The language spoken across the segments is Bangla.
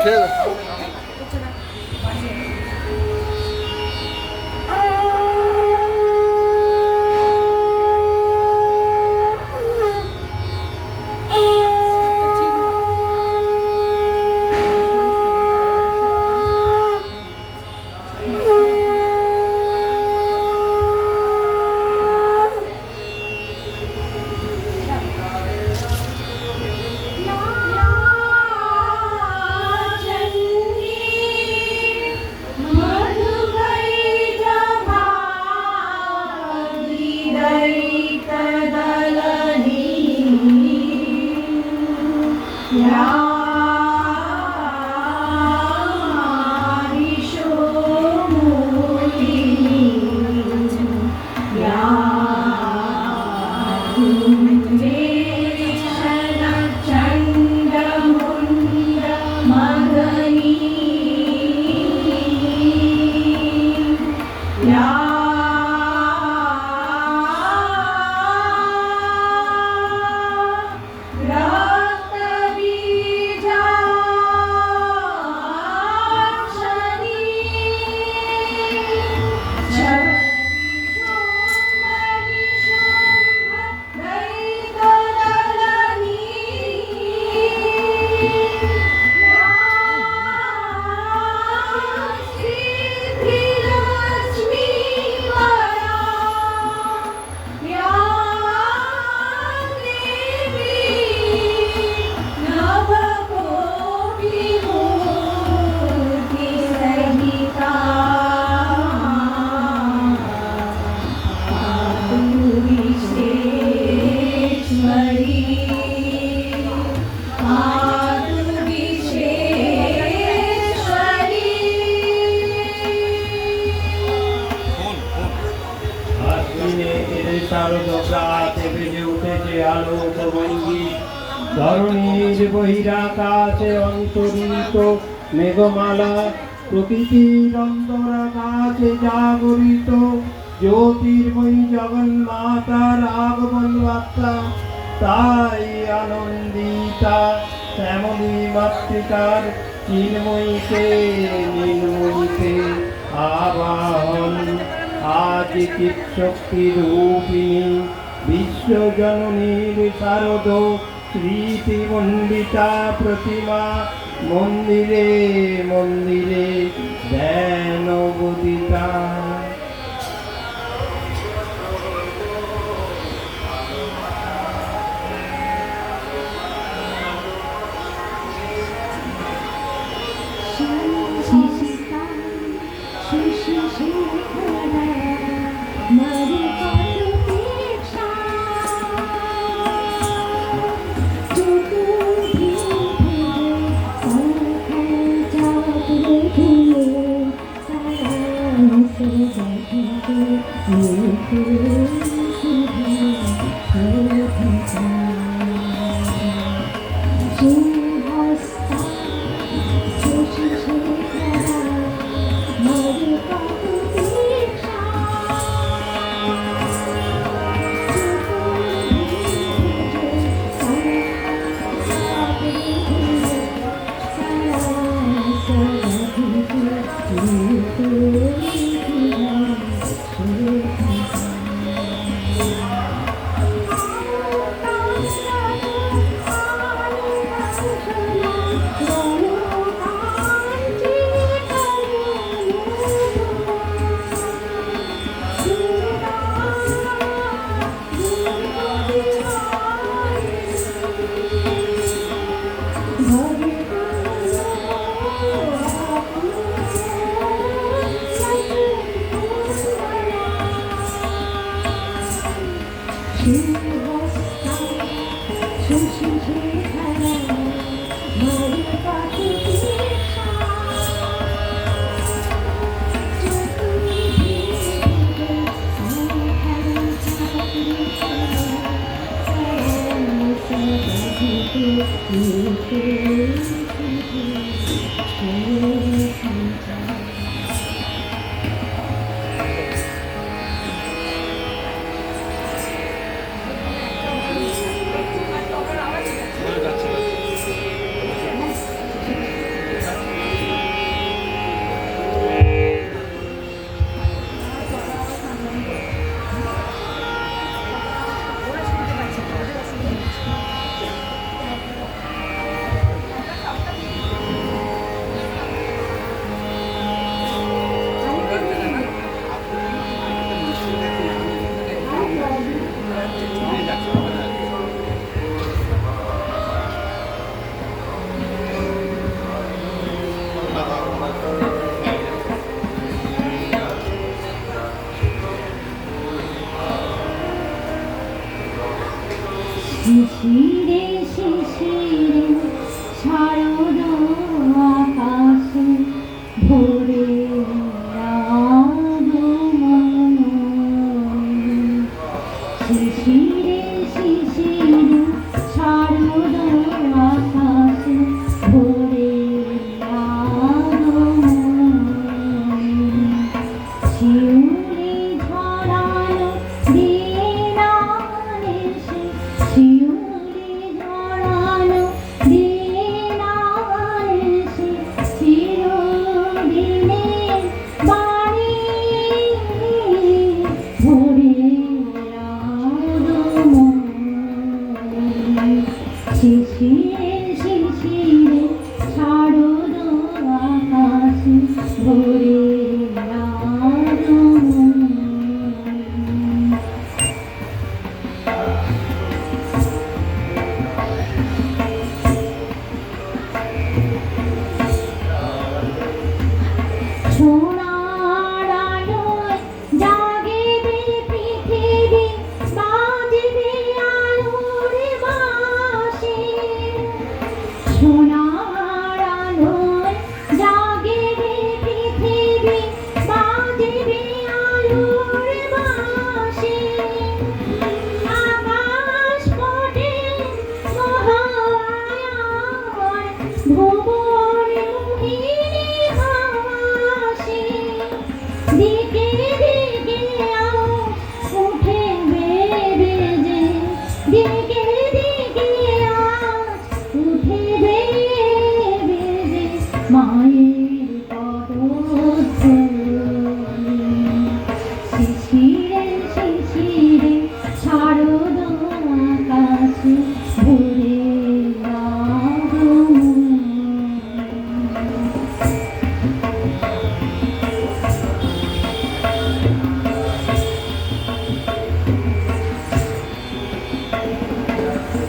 ঠিক আছে। ধরণীর বহিরাকাশে অন্তরিত মেঘমালা, প্রকৃতির অন্তরাকাশে জাগরিত জ্যোতির্ময়ী জগন্মাতার আগমন বার্তা। তাই আনন্দিতা শ্যামলী মাতৃকার চিন্ময়ীতে নির্ময়ীতে আবাহন। আজ চিৎশক্তি রূপিণী বিশ্বজননীর শারদ স্মৃতিমণ্ডিতা প্রতিমা মন্দিরে মন্দিরে ধ্যান বোধিতা। মোহিনী হাসি দিকে দিকে আওয়াজ উঠে বেজে দিকে দিকে আওয়াজ উঠে বেজে মায়ের পদধূলি শিশিরে শিশিরে শারদ আকাশে ভরে আগমন।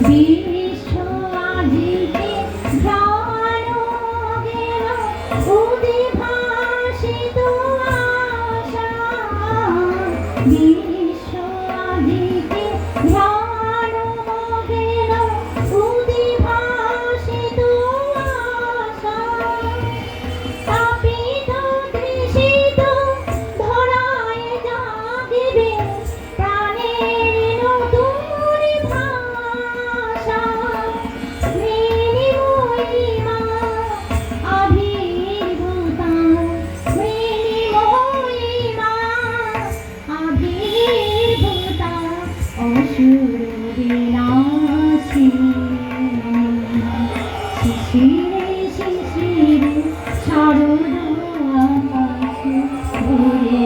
বিশ্ব আজিকে ঘ্রাণ গেল উদ্ভাসিত আশা বিশ্ব আজিকে ঘ্রাণ গেল উদ্ভাসিত আশা তাপিত তৃষিত ধরায় জাগিবে প্রাণের নতুন ভাষা মৃণিময়ীমা আবির্ভূতা মৃণিময়ীমা আবির্ভূতা অসুর বিনাশিনী শিশিরে শিশিরে শারদ আকাশে ভরে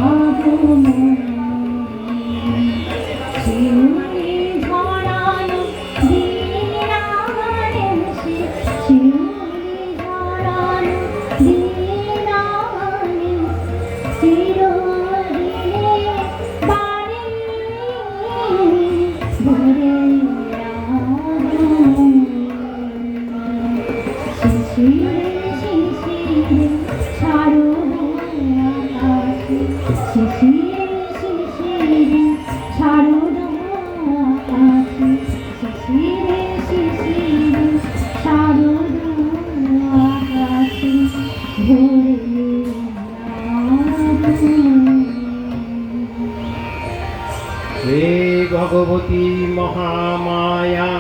আগমন। শিউলি ঝরানো দিনানেশে শিউলি ঝরানো দিনানে চিরদিনে বাণী ভরে আগমন। শিশিরে শিশিরে শারদ আকাশে শিশিরে শিশিরে শারদ আকাশে শিশিরে শিশিরে শারদ আকাশে ভরে আগমন। হে ভগবতী মহামায়া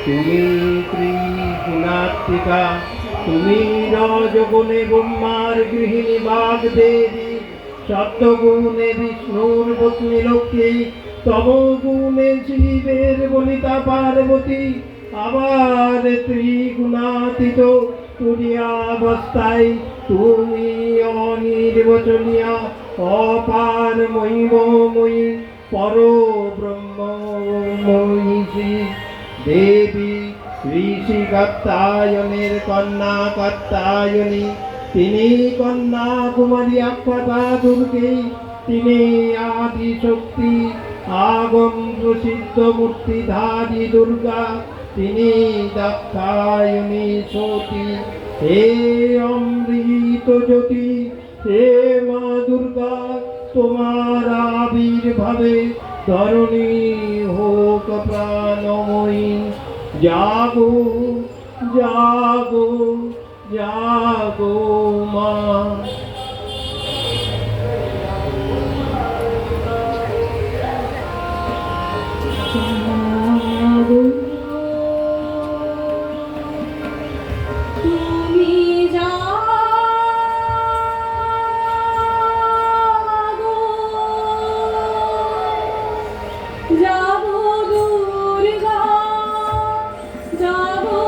তুমি ত্রিগুণাত্মিকা তুমি রজগুণে ব্রহ্মার গৃহিণী বাগদেবী সত্যগুণে বিষ্ণুর পত্নী লক্ষ্মী তমগুণে শিবের বনিতা পার্বতী আবার ত্রিগুণাতীত তুরিয়াবস্থায় তুমি অনির্বচনীয়া অপার মহিমময়ী পরব্রহ্মময়ী দেবী ঋষি কাত্যায়নের কন্যা কাত্যায়নী তিনি কন্যা কুমারী আখ্যাতা দুর্গে তিনি আদি শক্তি আগম প্রসিদ্ধ মূর্তিধারী দুর্গা তিনি দাক্ষায়ণী সতী হে অমৃত জ্যোতি হে মা দুর্গা তোমার আবির্ভাবে ধরণী হোক প্রাণময়ী জাগো জাগো জাগো মা। তুমি যাবো দুর্গা যাবো জাগো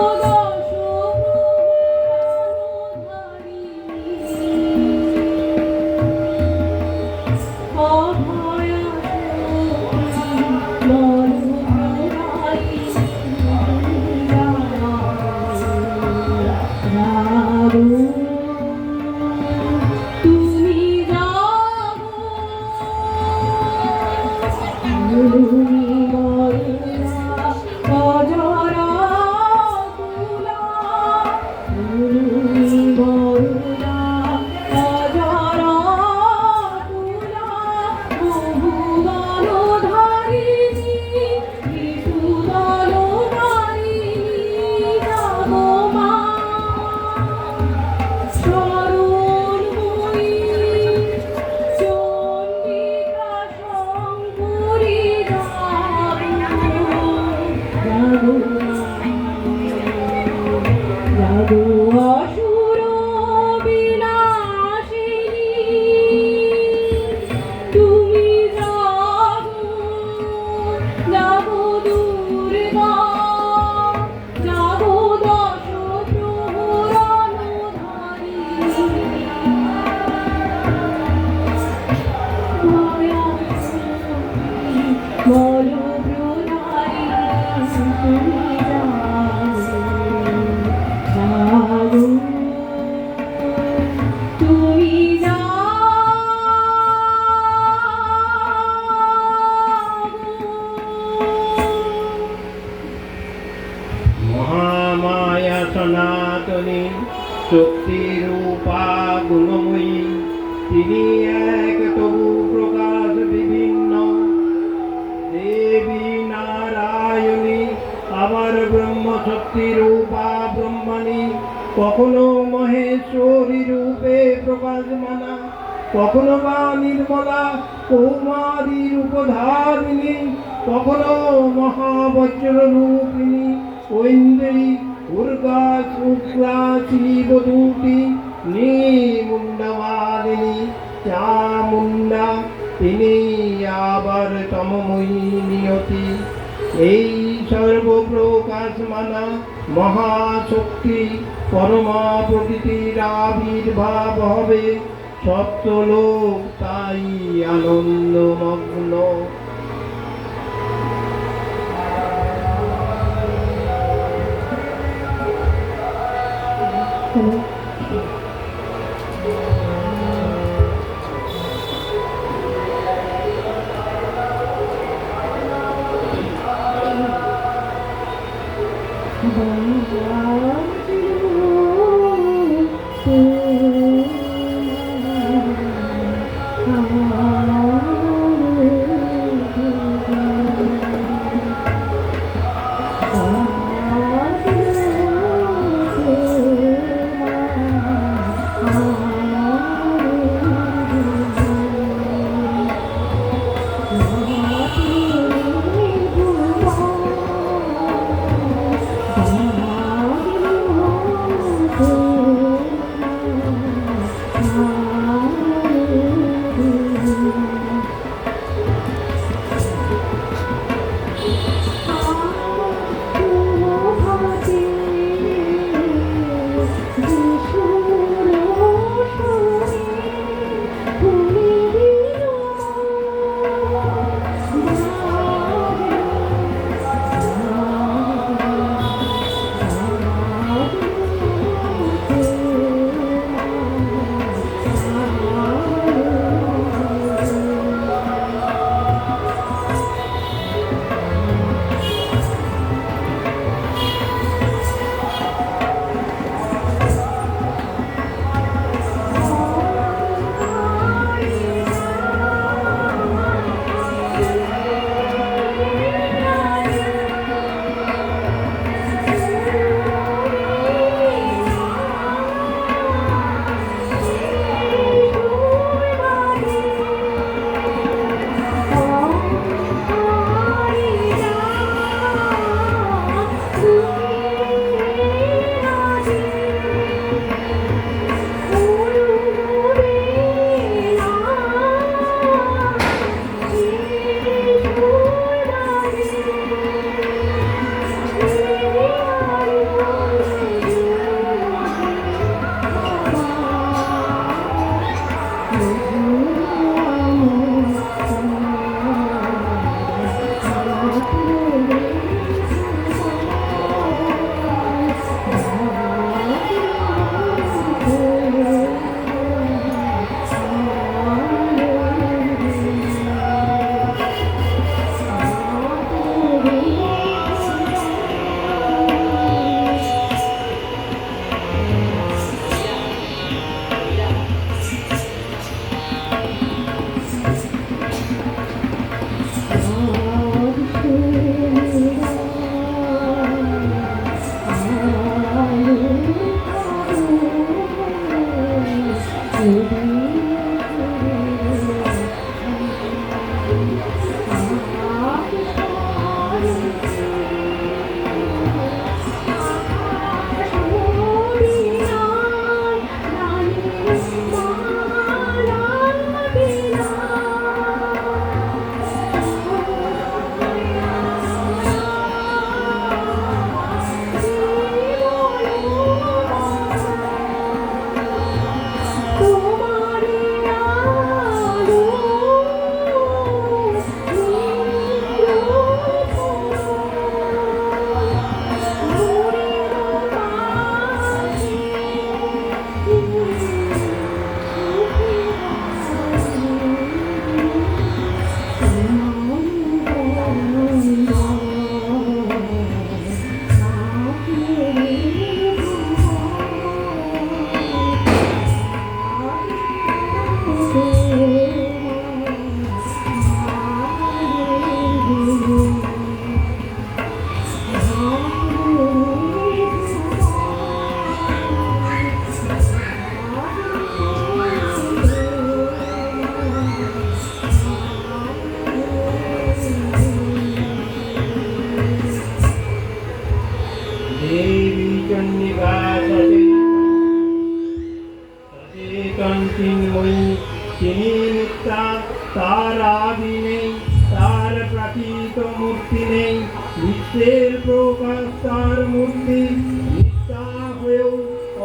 অসুর সনাতনী শক্তিরূপা গুণময়ী, তিনি এক তবু প্রকাশ বিভিন্ন। দেবী নারায়ণী আবার ব্রহ্ম শক্তি রূপা ব্রহ্মণী, কখনো মহেশ্বরী রূপে প্রকাশমানা, কখনো বা নির্মলা কৌমারী রূপধারিণী, কখনো মহাবজ্র রূপিণী ঐন্দ্রী দুর্গা শুক্লা শিবদূতি নিমুণ্ডমালিনী চামুণ্ডা, তিনি আবার তমময়ী নিয়তি। এই সর্বপ্রকাশমানা মহাশক্তি পরমা প্রকৃতির আবির্ভাব হবে, সপ্তলোক তাই আনন্দমগ্ন। চিন্ময়ী, তিনি নিত্যা, তার আদি নেই, তার প্রাকৃত মূর্তি নেই, বিশ্বের প্রকাশ তার মূর্তি, নিত্যা হয়েও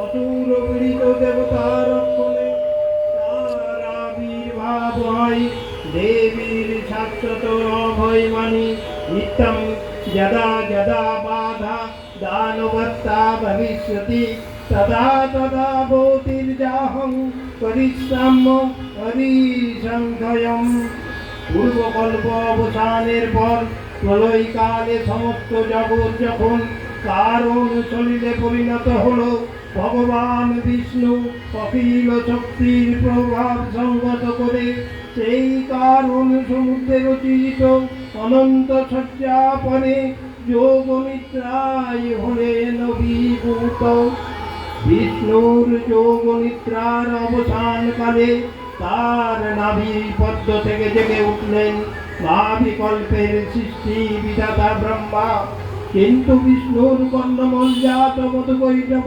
অসুর পীড়িত দেবতার রক্ষণে তার আবির্ভাব হয়। দেবীর শাশ্বত অভয়মানি নিত্যং যদা যদা বাধা দানবত্তা ভবিষ্যতি তদা তদা ভূতির্যাহং করিষ্যাম্য হরিসংখ্যয়ম। পূর্বকল্প অবসানের পর প্রলয়কালে সমস্ত জগৎ যখন কারণ সলিলে পরিণত হলো, ভগবান বিষ্ণু অখিল শক্তির প্রভাব সংগত করে সেই কারণ সমুদ্রে রচিত অনন্ত সজ্জাপনে যোগ নিদ্রায় হলেন অভিভূত। বিষ্ণুর যোগ নিদ্রার অবসানকালে তার নাভি পদ্ম থেকে জেগে উঠলেন নাভিকল্পের সৃষ্টি বিধাতা ব্রহ্মা। কিন্তু বিষ্ণুর কর্ণমলজাত মধুকৈটব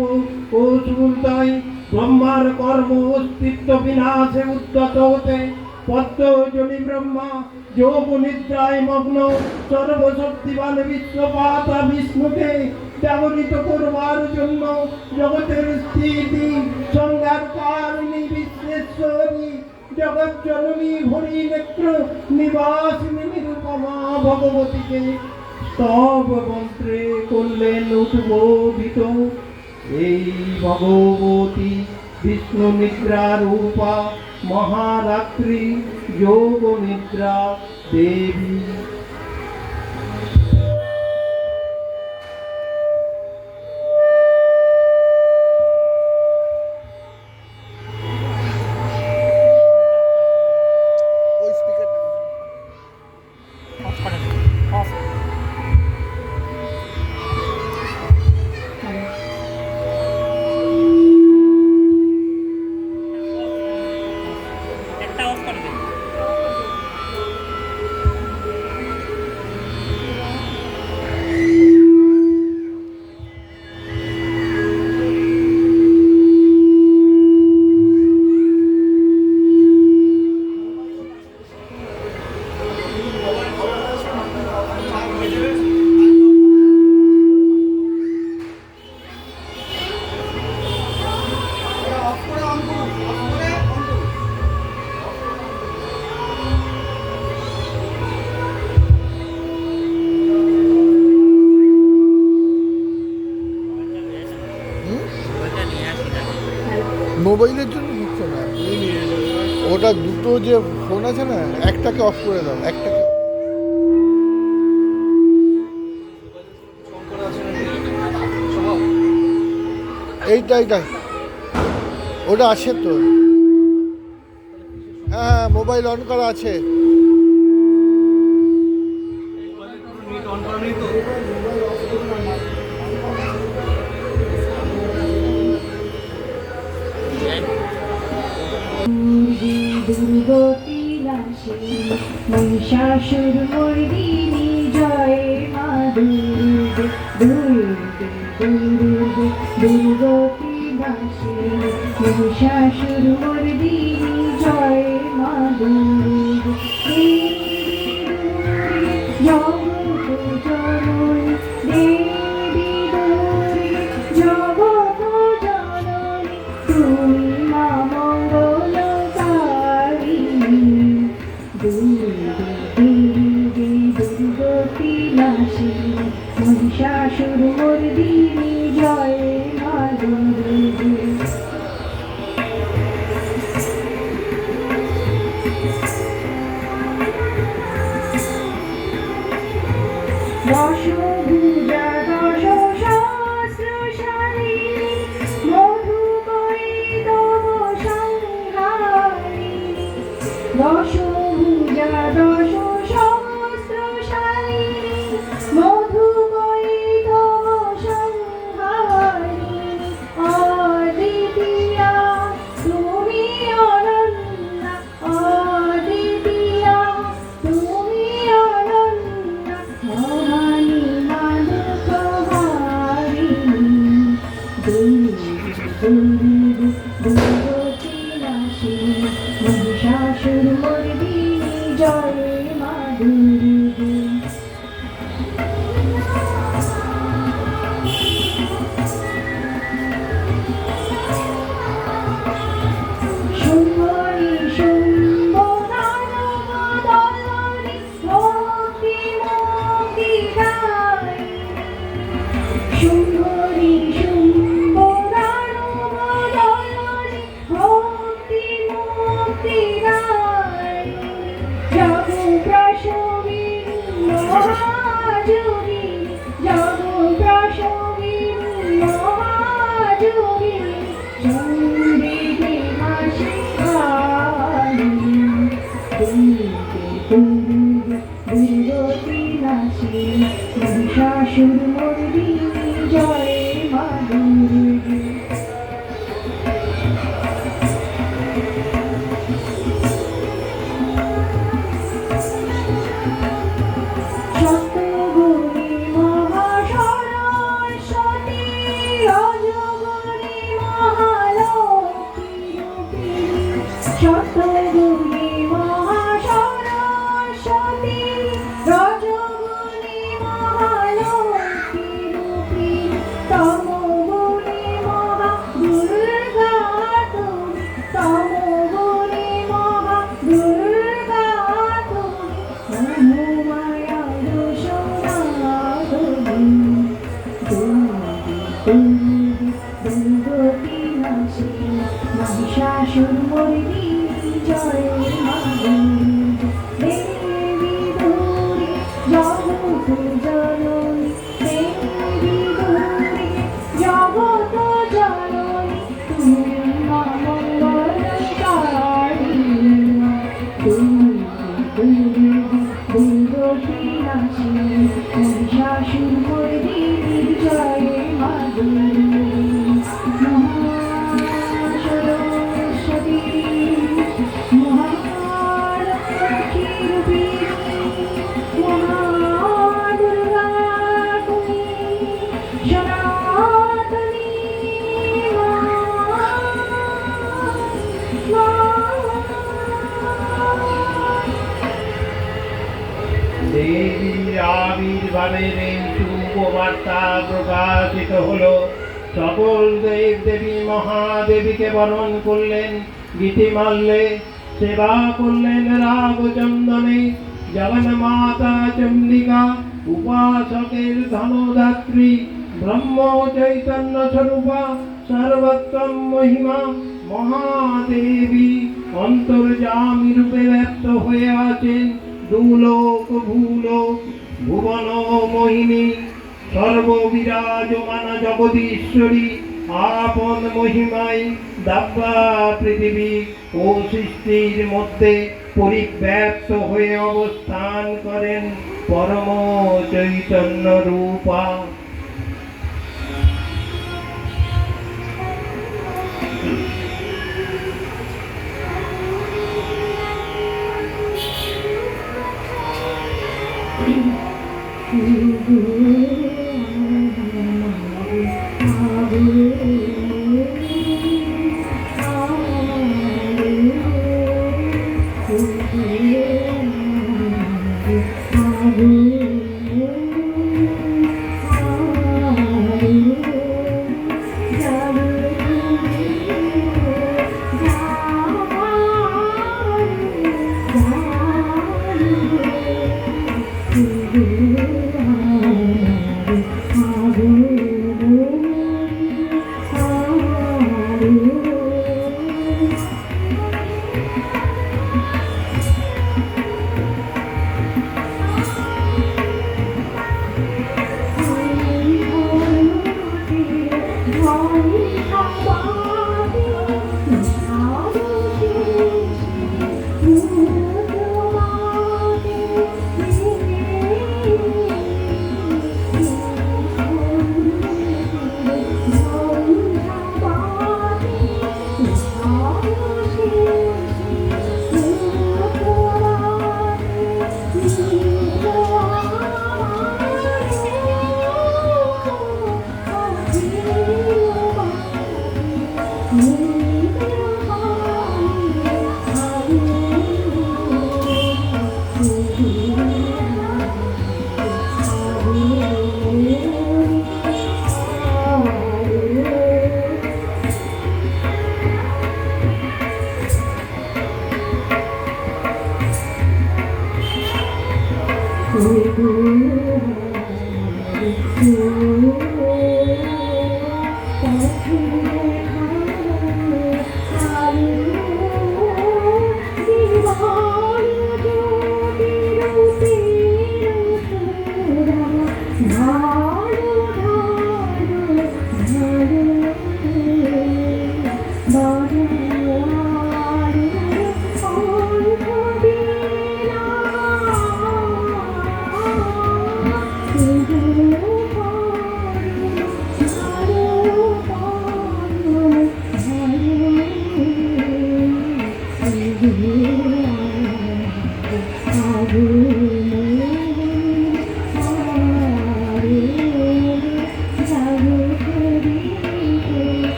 ও সুহৃদয় ব্রহ্মার কর্ম অস্তিত্ব বিনাশে উদ্যত হতে পদ্মজনি ব্রহ্মা যোগ নিদ্রায় মগ্ন সর্বশক্তিবান বিশ্বপাতা বিষ্ণুকে জাগরিত করবার জন্য জগতের স্থিতি সংজ্ঞার কারণী বিশ্বেশ্বরী জগৎ জননী হরি নেত্র নিবাসিনী নিরুপমা ভগবতীকে স্তব মন্ত্রে করলেন উদ্বোধিত। এই ভগবতী বিষ্ণু নিদ্রা রূপা মহারাত্রি যোগ নিদ্রা দেবী। মোবাইলের জন্য হচ্ছে না, ওটা দুটো যে ফোন আছে না, একটাকে অফ করে দাও, একটাকে। এইটা ওটা আছে তো, হ্যাঁ মোবাইল অন করা আছে। দুর্গতি নাশিনী মহিষাসুর মর্দিনী জয় মা দুর্গে দুর্গে দুর্গে দুর্গতি নাশিনী মহিষাসুর মর্দিনী জয় মা দুর্গে জগৎ জননী দেবী দুর্গে জগৎ জননী তুমি মা মহিষাসুর মর্দিনী জয় মা দুর্গে। দশভুজা দশ সহস্রশালিনী মধুকরী তব সংহারিণী। দশভুজা দশ সহস্রশালিনী মধুকরী তব সংহারিণী। অদ্বিতীয়া তুমি অনন্যা, অদ্বিতীয়া তুমি অনন্যা, মহানী মানসহারিণী। দুর্গতি নাশিনী নাচে মহিষাসুর মর্দিনী জয় মা দুর্গে। শুম্ভরি শুম্ভ দানব দলনে ভক্তি মুক্তি গায়। শুম্ভরি শুম্ভ দানব দলনে ভক্তি মুক্তি গায়। জগ প্রসবিনী মহাযোগিনী, জগ প্রসবিনী মহাযোগিনী, চন্ডিকে মা শিখায়িনী। দুর্গে দুর্গে দুর্গতি নাচে মহিষাসুর মর্দিনী জয় মা দুর্গে। সত্যগুণী মহাসরস্বতী, রজগুণী মহালক্ষ্মী রূপিণী। সত্যগুণী মহাসরস্বতী, রজগুণী মহালক্ষ্মী রূপিণী। তমগুণী মহা দুর্গা তুমি, তমগুণী মহা দুর্গা তুমি। মোহমায়া দোষনাগিনী। দুর্গে দুর্গে দুর্গতি নাচে মহিষাসুর মর্দিনী জয় মা দুর্গে। দেবী দুর্গে জগৎ জননী, দেবী দুর্গে জগৎ জননী, তুমি মা মঙ্গলকারিণী। দুর্গে দুর্গে দুর্গতি নাচে মহিষাসুর মর্দিনী জয় মা দুর্গে। মহাসরস্বতী মহালক্ষ্মী রূপিণী, মহাদুর্গা তুমি, সনাতনী মা। দেবীর আবির্ভাবের এই শুভ বার্তা প্রকাশিত হলো। সকল দেব দেবী মহাদেবীকে বরণ করলেন গীতিমাল্যে, সেবা করলেন রাগচন্দনে। জগন মাতা চন্ডিকা উপাসকের ধনদাত্রী, ব্রহ্ম চৈতন্য স্বরূপা সর্বত্রম মহিমা মহাদেবী অন্তর্যামী রূপে ব্যক্ত হয়ে আছেন। দুলোক ভূলোক ভুবন মোহিনী, সর্ববিরাজমান জগদীশ্বরী আপন মহিমায় দাব্বা পৃথিবী ও সৃষ্টির মধ্যে পরিব্যাপ্ত হয়ে অবস্থান করেন পরম চৈতন্য রূপা।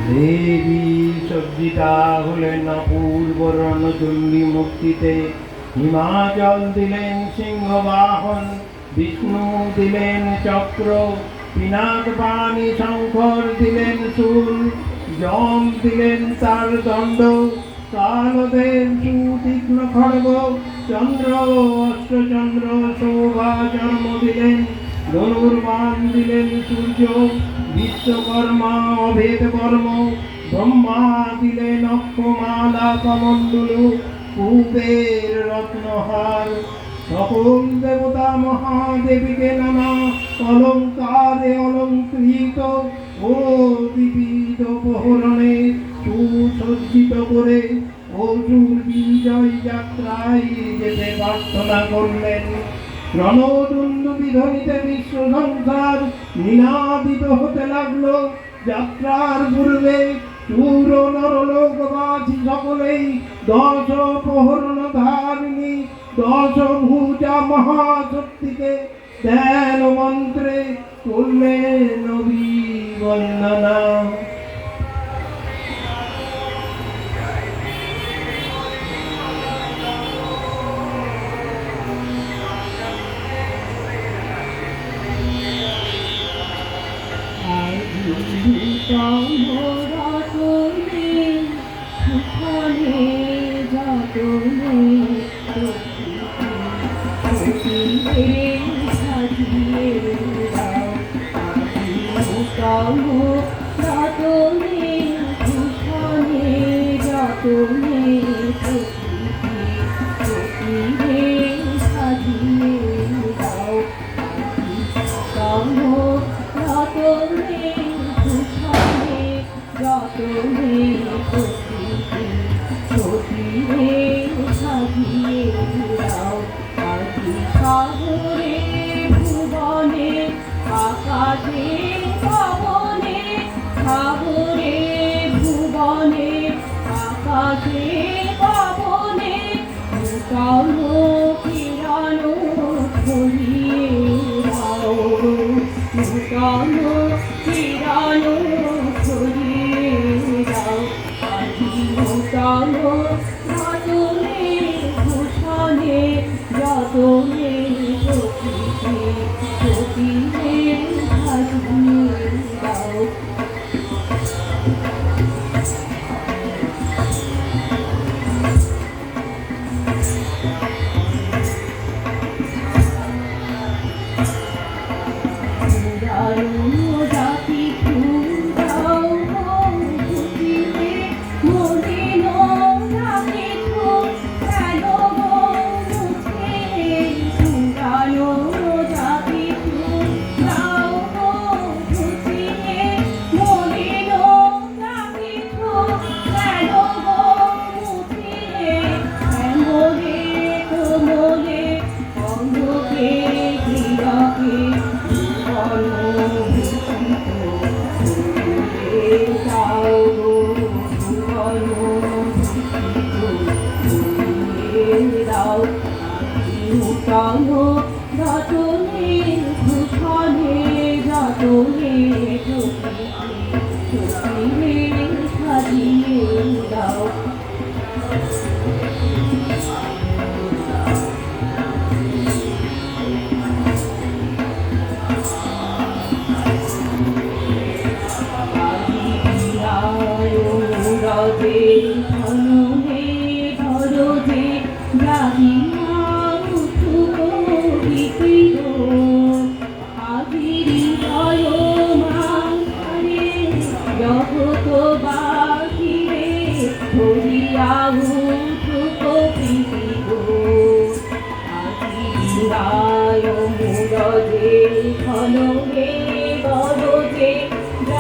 দেবী সজ্জিতা হলেন অপূর্ব রণচণ্ডী মূর্তিতে। হিমাচল দিলেন সিংহবাহন, বিষ্ণু দিলেন চক্র, পিনাক পানি শঙ্কর দিলেন চূল, যম দিলেন তার দণ্ড, কালদেব সুতীক্ষ্ণ খড়গ, চন্দ্র অষ্টচন্দ্র শোভা জন্ম দিলেন, ধনুর্বাণ দিলেন সূর্য, বিশ্বকর্মা অভেদ কর্ম, ব্রহ্মা দিলেন অক্ষমালা কমণ্ডলু, কুবের রত্নহার। সকল দেবতা মহাদেবীকে নানা অলঙ্কারে অলঙ্কৃত ও বিবিধ উপহরণে সুসজ্জিত করে অসুর বিজয় যাত্রায় যেতে প্রার্থনা করলেন। রণদুন্দুভি ধ্বনিতে বিশ্ব সংসার নিনাদিত হতে লাগলো। যাত্রার পূর্বে চূর নরলোকবাসী সকলেই 10 প্রহরণ ধারিণী 10 ভুজা মহাশক্তিকে ধ্যান মন্ত্রে করলেন অভিবন্দনা।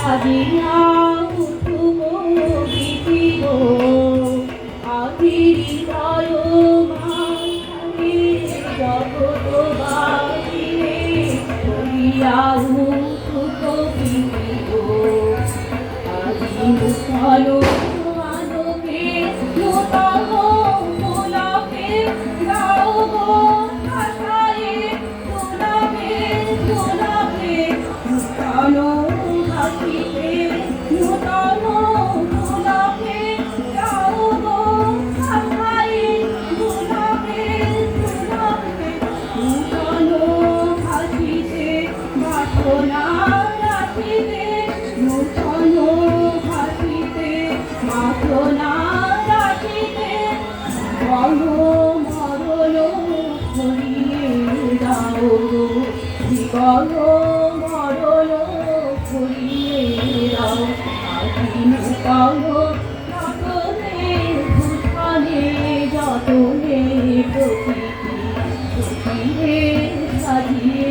আজিয়া উঠুক গীতি গো আদি হৃদয় মাঝে জগৎ বাহিরে করিয়া উঠুক গীতি গো আজি নূতন আলোকে নূতন গোলাপে গাও গো আশায়ে গোলাপে গোলাপে নূতন হাসিতে নূতন গোলাপে গাও গো আশায়ে গোলাপে গোলাপে নূতন হাসিতে বাসনা রাখিতে নূতন হাসিতে বাসনা রাখিতে বল মরণ করিয়ে দাও গো বিকল মরণ করিয়ে দাও আজি নূতন যতনে ভূষণে যতনে প্রকৃতি প্রকৃতিরে সাজিয়ে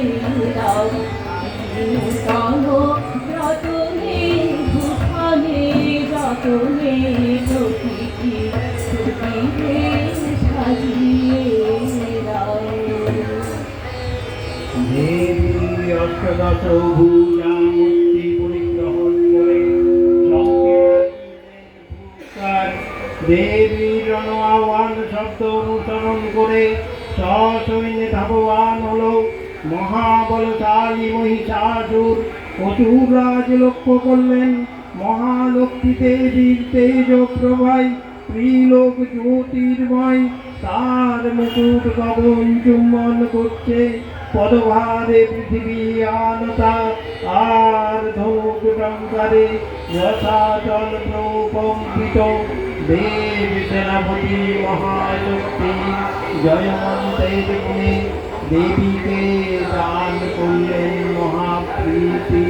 দাও আজি নূতন যতনে ভূষণে যতনে প্রকৃতি প্রকৃতিরে সাজিয়ে দাও দেবী অষ্টদশ ভুজা মূর্তি পরিগ্রহণ করে সংকেত দেবীর রণ আহ্বান শব্দ অনুসরণ করে সসৈন্যে ধাবমান হলো মহাবলশালী মহিষাসুর অসুররাজ লক্ষ্য করলেন মহালক্ষ্মী দেবীর তেজ প্রভায় ত্রিলোক জ্যোতির্ময় তার মুকুট গগন চুম্বন করছে পদভারে পৃথিবী আনতা আর ধনুক টঙ্কারে রসাচল প্রকম্পিত দেব সেনাপতি মহাশক্তি জয়মন্তের গুণে দেবীকে দান করলেন মহাপ্রীতি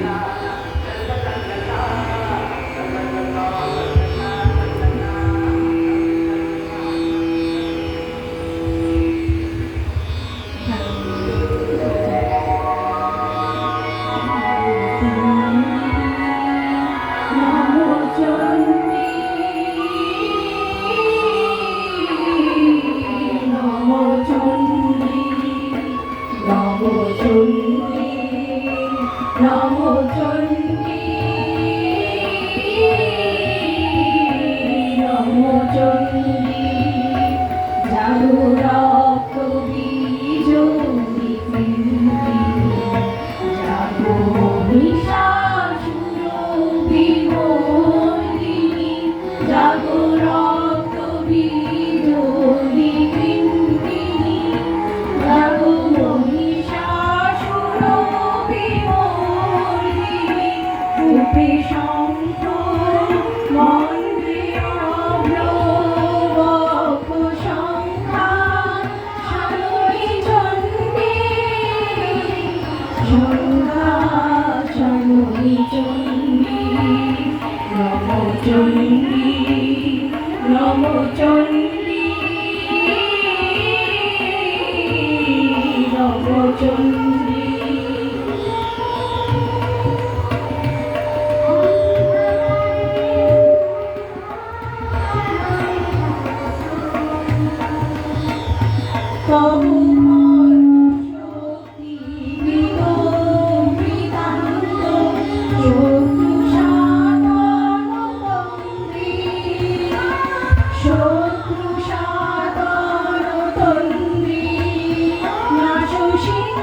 শত্রু সাধন তন্দ্রী নাশ সিংহ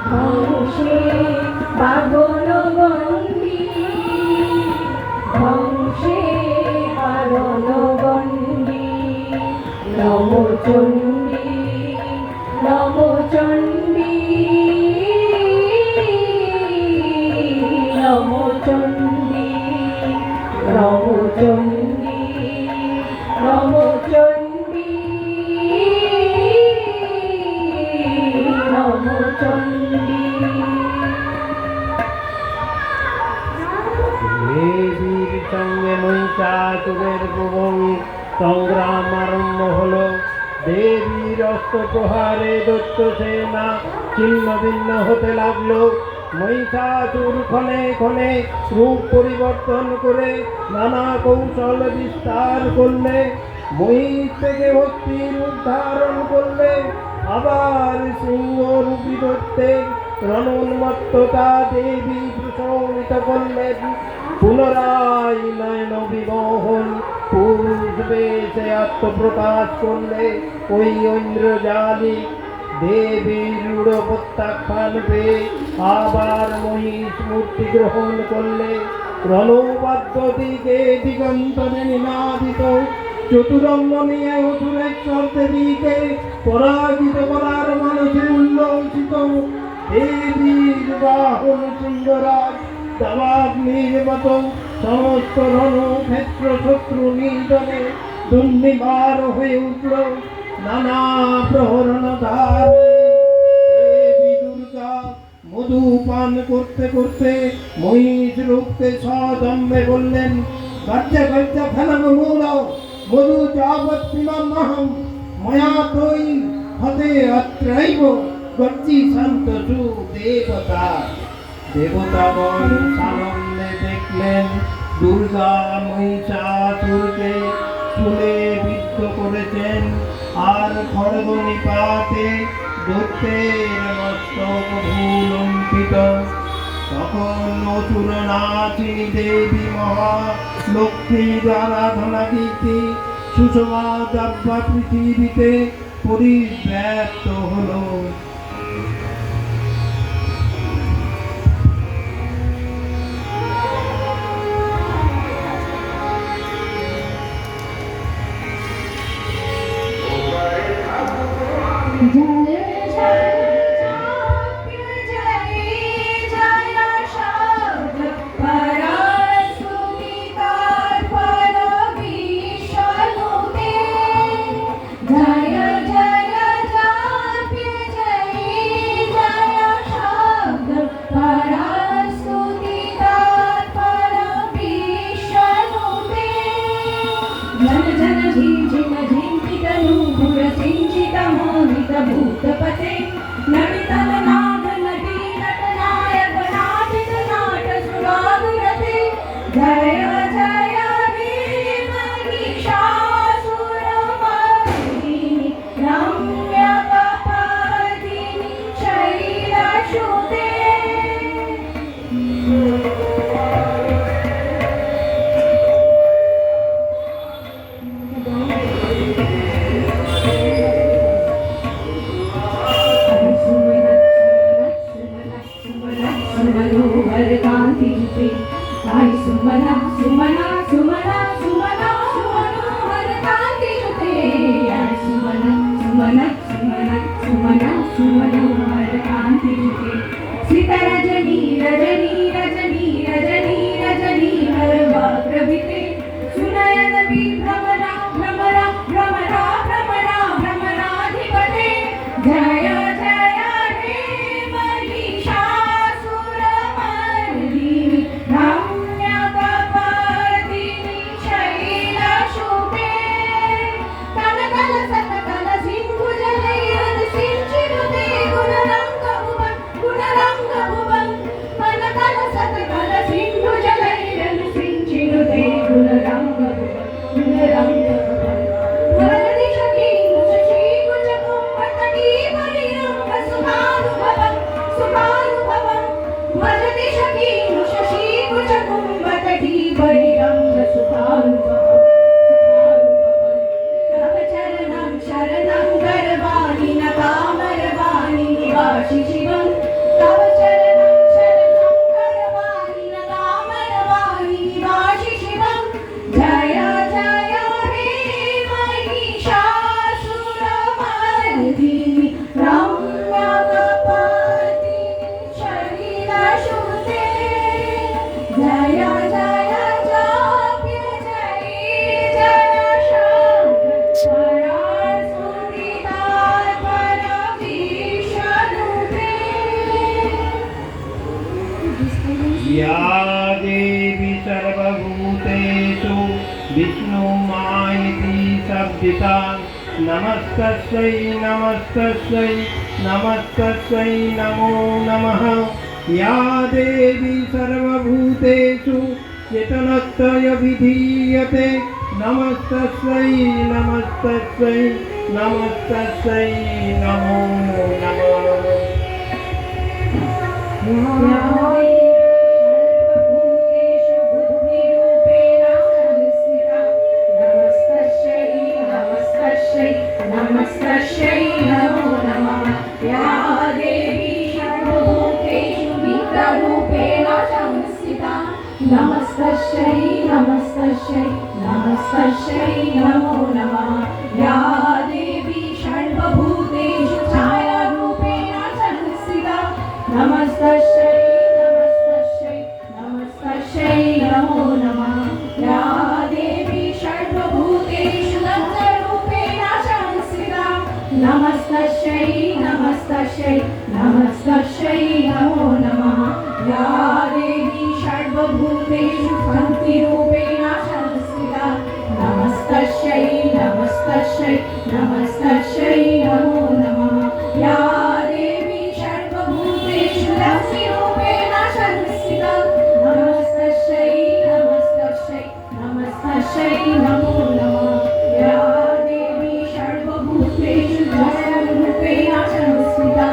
ধ্বংসে পাগল গণ্ডি ধ্বংসে পাগল গণ্ডি নমচণ্ডী নমচণ্ডী নমচণ্ডী নমচণ্ডী নমচণ্ডী নমচণ্ডী দেবীর সঙ্গে মহিষাসুরের প্রবল সংগ্রাম আরম্ভ হলো। দেবীর অস্ত্র প্রহারে দৈত্য সেনা ছিন্ন ভিন্ন হতে লাগলো। মহিষাসুর ক্ষণে ক্ষণে রূপ পরিবর্তন করে নানা কৌশল বিস্তার করলে। মহিষ থেকে ভক্তি রূপ ধারণ করলে। আবার সিংহরূপী দৈত্যের রণোন্মত্ততা দেবী প্রশমিত করলেন। পুনরায় নয়ন বিমোহন পুরুষ বেশে আত্মপ্রকাশ করলে। ওই ঐন্দ্রজালিক দেবীর রূঢ় প্রত্যাখ্যান পেয়ে আবার মহিষ মূর্তি গ্রহণ করলে। রণবাদ্য দিকে দিগন্তরে নিনাদিত চতুরঙ্গ নিয়ে অসুরেশ্বর দেবীকে পরাজিত করার মানুষে উল্লসিত। দেবীর বাহন সিংহরাজ দাবাগ্নির মতো সমস্ত রণক্ষেত্র শত্রু নিধনে দুর্নিবার হয়ে উঠল। নানা প্রহরণ ধার দেবী দুর্গা মধু পান করতে করতে মহিষ রূপকে সদম্বে বললেন, গজ্জা গজ্জা ফেলাম মূল মধু যাবৎ ময়া তৈ হতে অত্রৈব গজ্জি সন্তোষু দেবতা। দেবতাগণ সানন্দে দেখলেন দুর্গা মহিষাসুরকে চুলে বিদ্ধ করেছেন আর খড়গ নিপাতে দৈত্যের মস্তক ভুলুণ্ঠিত। তখন অসুর নাচিনী দেবী মহা লক্ষ্মীর আরাধনা কীর্তি সুষমা দাব্বা পৃথিবীতে পরিব্যাপ্ত হলো। भूतपते नमितल नाग नटी नटनायक नाटित नाट सुरागुरते जय जय हे महिषासुरमर्दिनि रम्यकपर्दिनि शैलसुते। आई सुमना सुमना सुमना सुमना सुमनोहर कांति जुते आई सुमना सुमना सुमना सुमना सुमनोहर कांति जुते सीता रजनी रजनी रजनी रजनी रजनी हर वक्रविते सुनयन भी भ्रमरा भ्रमरा भ्रमरा भ्रमरा भ्रमराधिपते जय जय हे महिषासुरमर्दिनि रम्यकपर्दिनि शैलसुते। कल कल सत कल सिंधुजलैरन सिंचिनुते गुणरंग भुवन कल कल सत कल सिंधुजलैरन सिंचिनुते गुणरंग भुवन वरदि सखी मुषी कुचकुंभतटी परिरंग सुखानुभवं सुखानुभवं वरदि सखी मुषी कुचकुंभतटी परिरंग सुखानुभवं तव चरणं शरणं गर्वाणि न कामरवाणि निवासि शिवं या देवी सर्वभूतेषु विष्णुमायिति शब्दिता नमस्तस्यै नमस्तस्यै नमस्तस्यै नमो नमः या देवी सर्वभूतेषु चेतनत्वय विधीयते नमस्तस्यै नमस्तस्यै नमस्तस्यै नमो नमः सर्वभूतेषु बुद्धिरूपेण संस्थिता नमस्तस्यै नमस्तस्यै नमस्तस्यै नमो नमः या देवी सर्वभूतेषु विद्यारूपेण संस्थिता नमस्तस्यै नमस्तस्यै नमस्तस्यै नमो नमः या देवी सर्वभूतेषु छायारूपेण संस्थिता नमस्तस्यै नमस्तस्यै नमस्तस्यै नमो नमः या देवी सर्वभूतेषु लज्जारूपेण संस्थिता नमस्तस्यै नमस्तस्यै नमस्तस्यै नमो नमः या देवी सर्वभूतेषु कान्तिरूपेण संस्थिता नमस्तस्यै नमस्तस्यै नमस्तस्यै नमो नमः या देवी सर्वभूतेषु लक्ष्मीरूपेण संस्थिता नमस्तस्यै नमस्तस्यै नमस्तस्यै नमो नमः या देवी सर्वभूतेषु जयरूपेण संस्थिता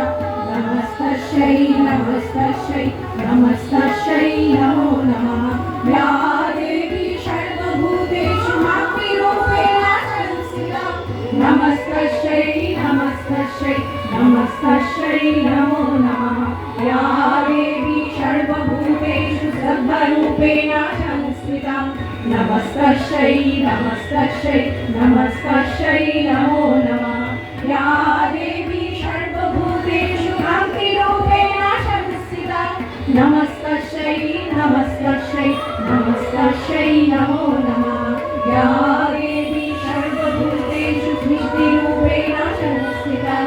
नमस्तस्यै नमस्तस्यै नमस्तस्यै नमो नमः या देवी सर्वभूतेषु मातृरूपेण संस्थिता नमस्तस्यै नमस्तस्यै नमस्तस्यै नमो नमः या देवी सर्वभूतेषु श्रद्धारूपेण संस्थिता नमस्तस्यै नमस्तस्यै नमस्तस्यै नमो नमः या देवी सर्वभूतेषु कान्तिरूपेण संस्थिता नमस्तस्यै नमस्तस्यै नमस्तस्यै नमो नमः या देवी सर्वभूतेषु सृष्टिरूपेण संस्थिता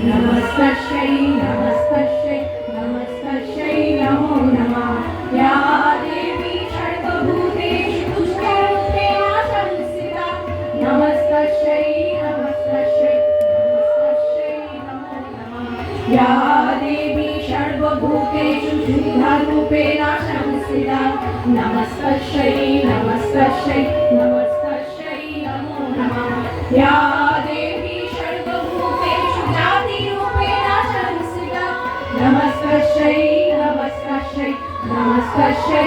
नमस्तस्यै नमस्तस्यै नमस्तस्यै नमो नमः या देवी सर्वभूतेषु तुष्टिरूपेण संस्थिता नमस्तस्यै नमस्तस्यै नमस्तस्यै नमो नमः या देवी सर्वभूतेषु शुद्धारूपेण संस्थिता नमस्तस्यै नमस्तस्यै नमस्तस्यै नमो नमः या देवी सर्वभूतेषु जातिरूपेण संस्थिता नमस्तस्यै नमस्तस्यै नमस्तस्यै